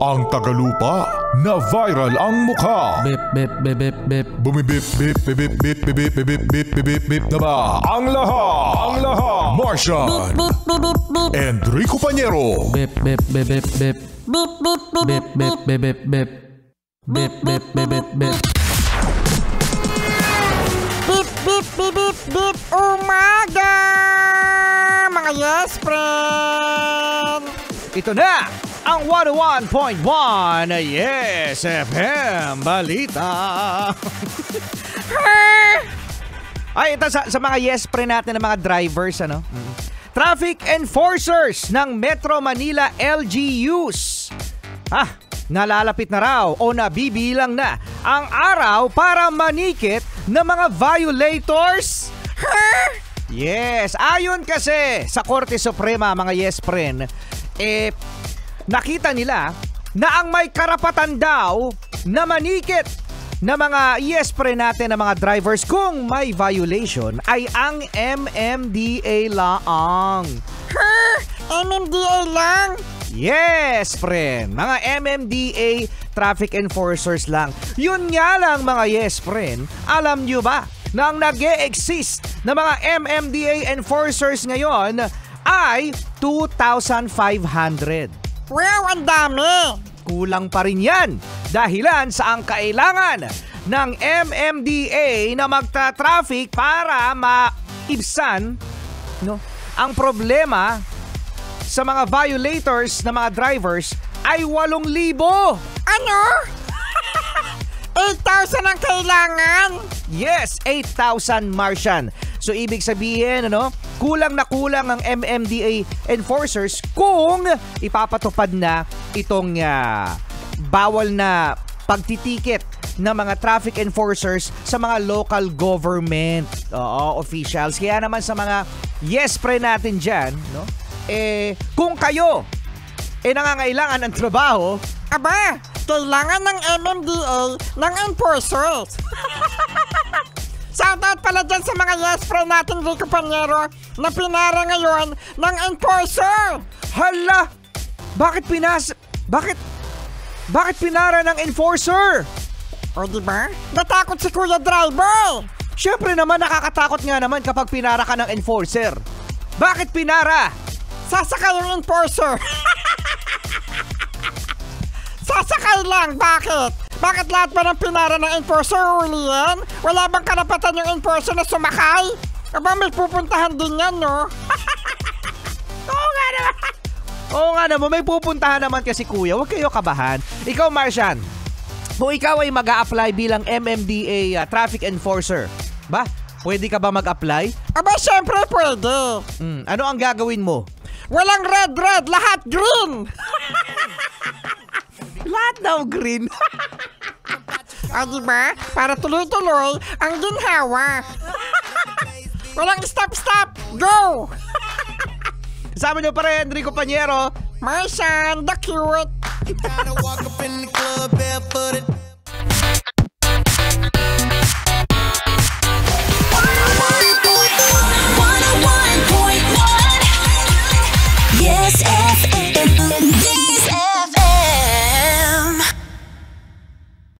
Ang tagalupa na viral ang mukha. Bip bip bip bip bip. Bumibip bip bip bip bip bip bip bip bip bip bip na ba? Ang lahat. Martian. Bip bip bip bip. Enrico Pañero. Bip bip bip bip bip. Bip bip bip Bip bip bip bip bip. Bip bip bip bip bip. bip bip bip bip bip. Umaga mga yes friend. Ito na ang 101.1 Yes FM Balita. Ay, ito sa mga yes pre natin ng mga drivers, ano? Traffic enforcers ng Metro Manila LGUs. Nalalapit na raw o nabibilang na ang araw para manikit ng mga violators. Yes, ayon kasi sa Korte Suprema, mga yes friend, nakita nila na ang may karapatan daw na manikit na mga yes pre natin na mga drivers kung may violation ay ang MMDA lang. MMDA lang? Yes, friend. Mga MMDA traffic enforcers lang. Yun nga lang, mga yes, friend. Alam nyo ba na ang nag-e-exist na mga MMDA enforcers ngayon ay 2,500. Wow, ang dami! Kulang pa rin yan dahilan sa ang kailangan ng MMDA na magta-traffic para maibsan ang problema sa mga violators na mga drivers ay 8,000. Ano? 8,000 ang kailangan? Yes, 8,000 Martian. So ibig sabihin, kulang na kulang ang MMDA enforcers kung ipapatupad na itong bawal na pagtitikit ng mga traffic enforcers sa mga local government officials. Kaya naman sa mga yes pre natin dyan, kung kayo nangangailangan ng trabaho, aba, kailangan ng MMDA ng enforcers. Shoutout pala dyan sa mga yes friend natin, Rico Pañero, na pinara ngayon ng enforcer. Hala! Bakit pinara ng enforcer? O diba? Natakot si Kuya Driver. Siyempre naman, nakakatakot nga naman kapag pinara ka ng enforcer. Bakit pinara? Sasakay yung enforcer. Sasakay lang, bakit? Bakit lahat ba ng pinara ng enforcer ulihin? Wala bang karapatan yung enforcer na sumakay? Aba, may pupuntahan din yan, no? Oo nga naman, may pupuntahan naman kasi kuya. Huwag kayo kabahan. Ikaw, Martian, kung ikaw ay mag-a-apply bilang MMDA traffic enforcer, pwede ka ba mag-apply? Aba, syempre pwede. Ano ang gagawin mo? Walang red, lahat green. Lahat daw green. Diba? Para tuloy-tuloy ang ginhawa. Walang stop, go! Kasama nyo pa rin, Enrico Pañero, Martian, the cute.